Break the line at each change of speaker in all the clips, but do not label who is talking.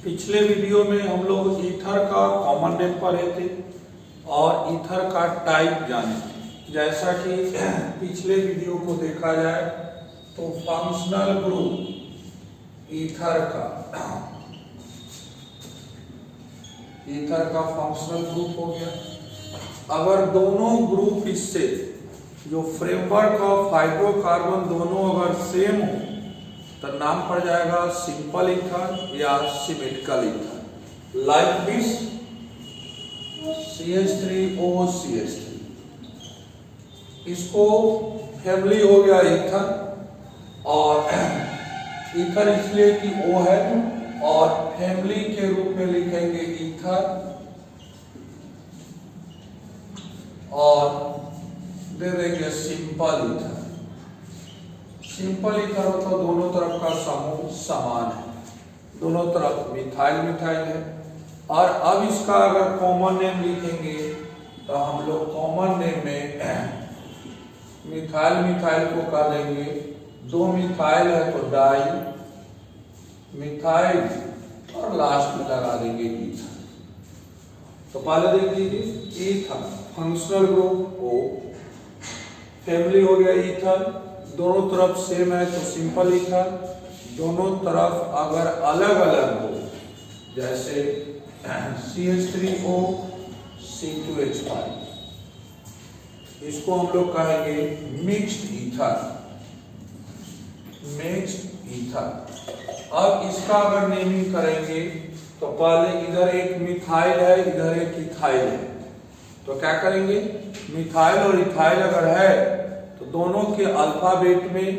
पिछले वीडियो में हम लोग ईथर का कॉमन नेम पढ़े थे और ईथर का टाइप जाने। जैसा कि पिछले वीडियो को देखा जाए तो फंक्शनल ग्रुप ईथर का फंक्शनल ग्रुप हो गया। अगर दोनों ग्रुप इससे जो फ्रेमवर्क ऑफ हाइड्रोकार्बन दोनों अगर सेम हो तो नाम पड़ जाएगा सिंपल ईथर या symmetrical ether. Like this CH3OCH3, इसको फैमिली हो गया ईथर, और ईथर इसलिए कि O है और फैमिली के रूप में लिखेंगे ईथर, और दे देंगे सिंपल ईथर। सिंपल ईथर मतलब दोनों तरफ का समूह समान है, दोनों तरफ मिथाइल मिथाइल है। और अब इसका अगर कॉमन नेम लिखेंगे तो हम लोग कॉमन नेम में मिथाइल मिथाइल को कर देंगे, दो मिथाइल है तो डाई मिथाइल, और लास्ट में लगा देंगे ईथर। तो पहले देख लीजिए ether functional group O, family हो गया ईथर, दोनों तरफ सेम है तो सिंपल ईथर। दोनों तरफ अगर अलग अलग हो जैसे CH3O C2H5, इसको हम लोग कहेंगे मिक्स्ड ईथर, मिक्स्ड ईथर। अब इसका अगर नेमिंग करेंगे तो पहले इधर एक मिथाइल है इधर एक इथाइल है, तो क्या करेंगे मिथाइल और इथाइल अगर है तो दोनों के अल्फाबेट में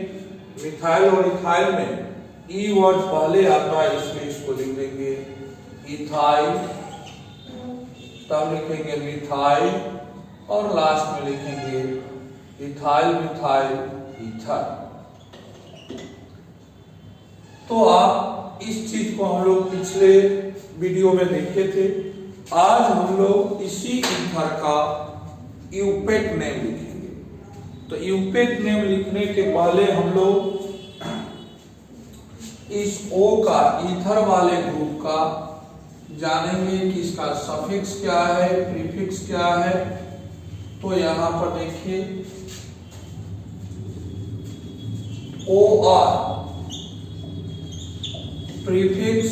मिथाइल और इथाइल में ई वर्ड पहले आता है, इसलिए इसको लिख देंगे इथाइल, तब लिखेंगे मिथाइल, और लास्ट में लिखेंगे इथाइल मिथाइल ईथर। तो आप इस चीज को हम लोग पिछले वीडियो में देखे थे। आज हम लोग इसी ईथर का यूपेक नेम लिखेंगे। तो यूपेक नेम लिखने के पहले हम लोग इस O का ईथर वाले ग्रुप का जानेंगे कि इसका सफिक्स क्या है प्रीफिक्स क्या है। तो यहां पर देखिए OR प्रीफिक्स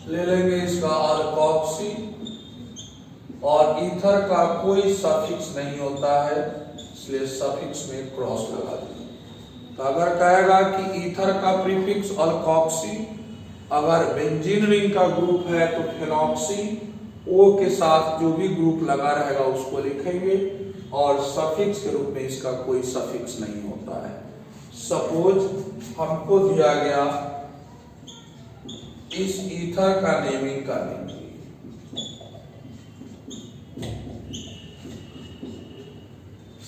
ले लेंगे इसका अल्कोक्सी, और ईथर का कोई सफिक्स नहीं होता है इसलिए सफिक्स में क्रॉस लगा देंगे। तो अगर कहेगा कि ईथर का प्रीफिक्स अल्कोक्सी, अगर बेंजीन रिंग का ग्रुप है तो फेनॉक्सी, O के साथ जो भी ग्रुप लगा रहेगा उसको लिखेंगे, और सफिक्स के रूप में इसका कोई सफिक्स नहीं होता है। सपोज हमको दिया गया इस ईथर का नेमिंग करने के लिए,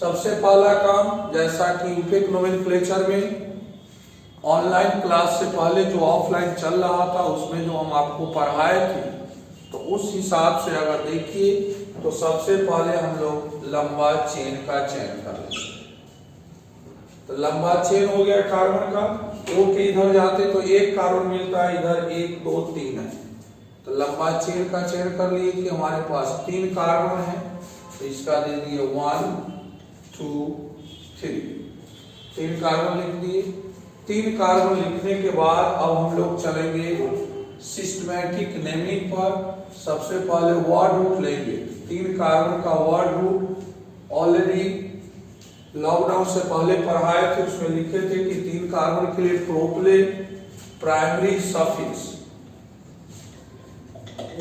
सबसे पहला काम जैसा कि यूपेक नोमेनक्लेचर में ऑनलाइन क्लास से पहले जो ऑफलाइन चल रहा था उसमें जो हम आपको पढ़ाए थे, तो उस हिसाब से अगर देखिए तो सबसे पहले हम लोग लंबा चेन का चयन कर लेंगे। तो लंबा चेन हो गया कार्बन का, O के इधर जाते तो एक कार्बन मिलता है, इधर 1 2 3 है, तो लंबा चेन का चयन कर लिए कि हमारे पास 3 कार्बन है, तो इसका दे दिए 1 2 3, 3 कार्बन लिख दिए। 3 कार्बन लिखने के बाद अब हम लोग चलेंगे सिस्टमैटिक नेमिंग पर। सबसे पहले वर्ड रूट लेंगे, 3 कार्बन का वर्ड रूट ऑलरेडी लॉकडाउन से पहले पढ़ाए थे, उसमें लिखे थे कि 3 कार्बन के लिए प्रोपले प्राइमरी सफिक्स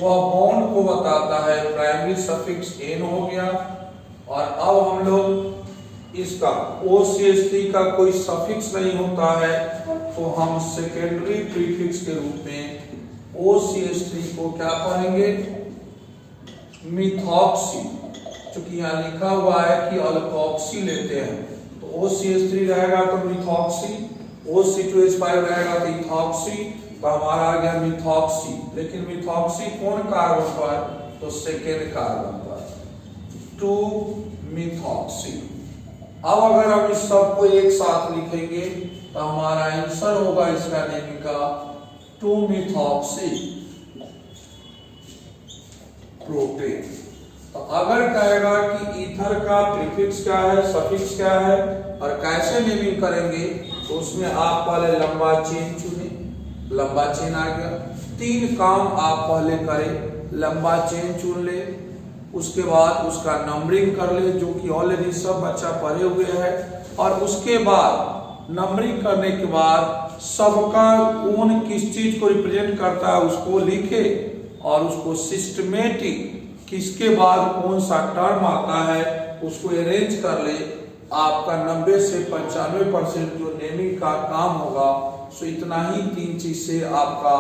वह बॉन्ड को बताता है, प्राइमरी सफिक्स N हो गया। और अब हम लोग इसका OCH3 का कोई सफिक्स नहीं होता है, तो हम सेकेंडरी प्रीफिक्स के रूप में OCH3 को क्या पढ़ेंगे मिथॉक्सी, क्योंकि यहाँ लिखा हुआ है कि अल्कोक्सी लेते हैं, तो OCH3 रहेगा तो मिथॉक्सी, OC2H5 रहेगा तो इथॉक्सी, तो हमारा आ गया मिथॉक्सी। लेकिन मिथॉक्सी कौन कार्बन पर, तो सेकेंड कार्बन पर, 2 मिथॉक्सी। अब अगर हम इस सबको एक साथ लिखेंगे तो हमारा आंसर होगा इसका नेम का 2-मिथॉक्सी प्रोपेन। तो अगर कहेगा कि ईथर का प्रीफिक्स क्या है, सफिक्स क्या है और कैसे नेमिंग करेंगे, तो उसमें आप पहले लंबा चेन चुने, लंबा चेन आ गया। 3 काम आप पहले करें, लंबा चेन चुन ले, उसके बाद उसका नंबरिंग कर ले, जो कि ऑलरेडी सब बच्चा पढ़े हुए है, और उसके बाद नंबरिंग करने के बाद सबका कौन किस चीज को रिप्रेजेंट करता है उसको लिखे, और उसको सिस्टमेटिक किसके बाद कौन सा टर्म आता है उसको अरेंज कर ले। आपका 90 से 95% जो नेमिंग का काम होगा, सो इतना ही 3 चीज से आपका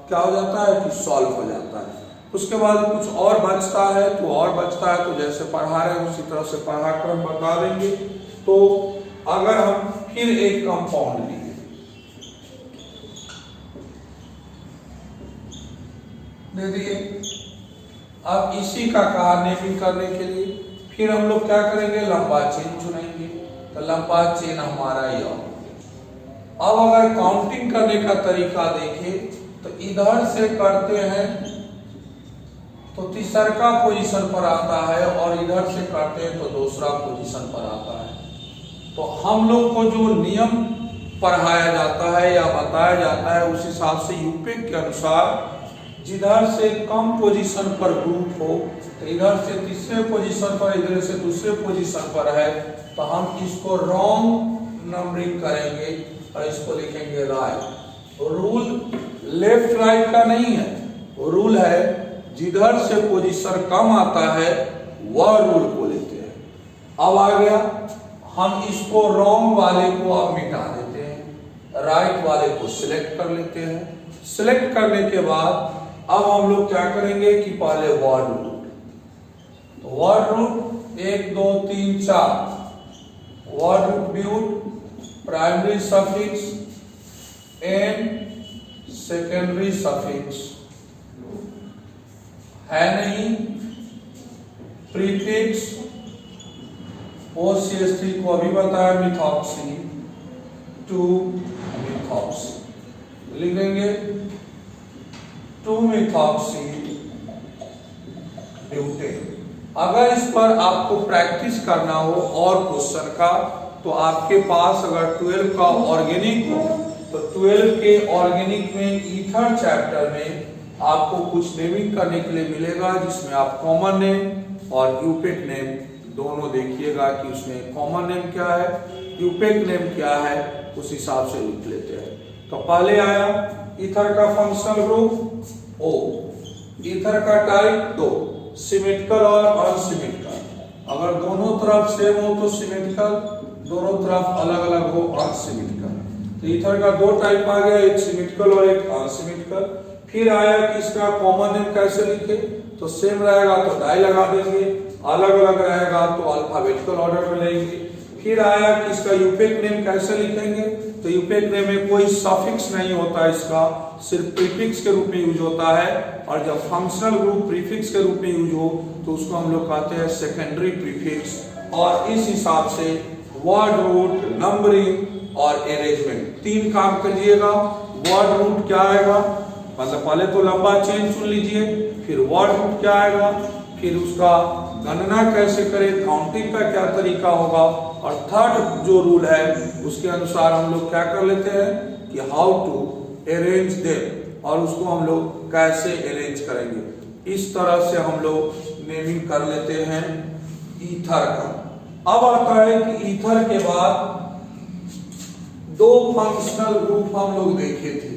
क्या हो जाता है कि सॉल्व हो जाता है। उसके बाद कुछ और बचता है तो जैसे पढ़ा रहे हैं उसी तरह से पढ़ाक्रम बता देंगे। तो अगर हम फिर एक कंपाउंड लिए, दे दिए, अब इसी का कहा नेमिंग करने के लिए, फिर हम लोग क्या करेंगे, लंबा चेन चुनेंगे। तो लंबा चेन हमारा यह। अब अगर काउंटिंग करने का तरीका देखें तो इधर से करते हैं तो तीसरा पोजीशन पर आता है, और इधर से करते हैं तो दूसरा पोजीशन पर आता है। तो हम लोग को जो नियम पढ़ाया जाता है या बताया जाता है उस हिसाब से यूपिक के अनुसार जिधर से कम पोजीशन पर ग्रुप हो, तो इधर से तीसरे पोजीशन पर, इधर से दूसरे पोजीशन पर है, तो हम इसको रॉन्ग नंबरिंग करेंगे और इसको लिखेंगे राइट। रूल लेफ्ट राइट का नहीं है, रूल है जिधर से पोजीशन कम आता है वह रूल को लेते हैं। अब आ गया, हम इसको रॉन्ग वाले को अब मिटा देते हैं, राइट वाले को सिलेक्ट कर लेते हैं। सिलेक्ट करने के बाद अब हम लोग क्या करेंगे कि पहले वर्ड रूट, तो वर्ड रूट 1 2 3 4 वर्ड रूट ब्यूट, primary suffix and secondary suffix है नहीं, प्रीफिक्स OCH3 को अभी बताया मिथॉक्सी 2-मिथॉक्सी लिख देंगे 2-मिथॉक्सी ब्यूटेन। अगर इस पर आपको प्रैक्टिस करना हो और क्वेश्चन का, तो आपके पास अगर 12 का ऑर्गेनिक हो तो 12 के ऑर्गेनिक में ईथर चैप्टर में आपको कुछ नेमिंग करने के लिए मिलेगा, जिसमें आप कॉमन नेम और यूपिक नेम दोनों देखिएगा कि उसमें कॉमन नेम क्या है, यूपिक नेम क्या है, उस हिसाब से लिख लेते हैं। तो पहले आया ईथर का फंक्शनल ग्रुप O, ईथर का टाइप 2, सिमेट्रिकल और अनसिमेट्रिकल। अगर दोनों तरफ सेम हो तो सिमेट्रिकल, दोनों तरफ अलग अलग हो अनसिमेट्रिकल। तो ईथर का 2 टाइप आ गया, एक सिमेट्रिकल और एक अनसिमेट्रिकल। फिर आया कि इसका कॉमन नेम कैसे लिखे, तो सेम रहेगा तो डाई लगा देंगे, अलग अलग रहेगा तो अल्फाबेटिकल ऑर्डर में लेंगे। फिर आया कि इसका यूपिक नेम कैसे लिखेंगे, तो यूपिक नेम में कोई सफिक्स नहीं होता, इसका सिर्फ प्रीफिक्स के रूप में यूज होता है, और जब फंक्शनल ग्रुप प्रीफिक्स के रूप में यूज हो तो उसको हम लोग कहते हैं सेकेंडरी प्रीफिक्स। और इस हिसाब से वर्ड रूट, नंबरिंग और अरेंजमेंट 3 काम कर लीजिएगा। वर्ड रूट क्या आएगा, मतलब पहले तो लंबा चेन चुन लीजिए, फिर वर्ड रूट क्या आएगा, फिर उसका गणना कैसे करें, काउंटिंग का क्या तरीका होगा, और थर्ड जो रूल है उसके अनुसार हम लोग क्या कर लेते हैं कि हाउ टू अरेंज देम, और उसको हम लोग कैसे अरेंज करेंगे। इस तरह से हम लोग नेमिंग कर लेते हैं ईथर का। अब आता है कि ईथर के बाद 2 फंक्शनल ग्रुप हम लोग देखे थे।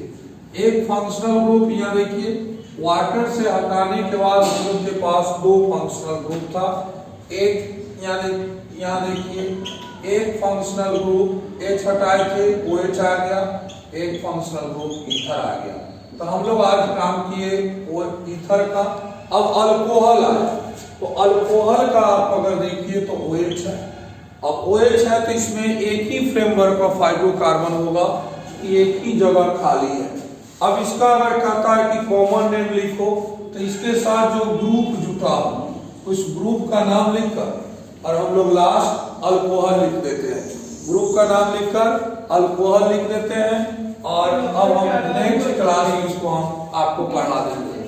एक फंक्शनल ग्रुप यहाँ देखिए, वाटर से हटाने के बाद हम लोग के पास 2 फंक्शनल ग्रुप था। एक यहाँ देखिए, एक फंक्शनल ग्रुप H हटाए थे, OH आ गया, एक फंक्शनल ग्रुप ईथर आ गया। तो हम लोग आज काम किए वो ईथर का। अब अल्कोहल आया, तो अल्कोहल का आप अगर देखिए तो OH है। अब OH है तो इसमें एक ही फ्रेमवर्क ऑफ हाइड्रोकार्बन होगा, एक ही जगह खाली है। अब इसका अगर कहता है कि कॉमन नेम लिखो, तो इसके साथ जो ग्रुप जुटा हो उस ग्रुप का नाम लिखकर, और हम लोग लास्ट अल्कोहल लिख देते हैं। ग्रुप का नाम लिखकर अल्कोहल लिख देते हैं, और अब हम नेक्स्ट क्लास में इसको हम आपको पढ़ा देंगे।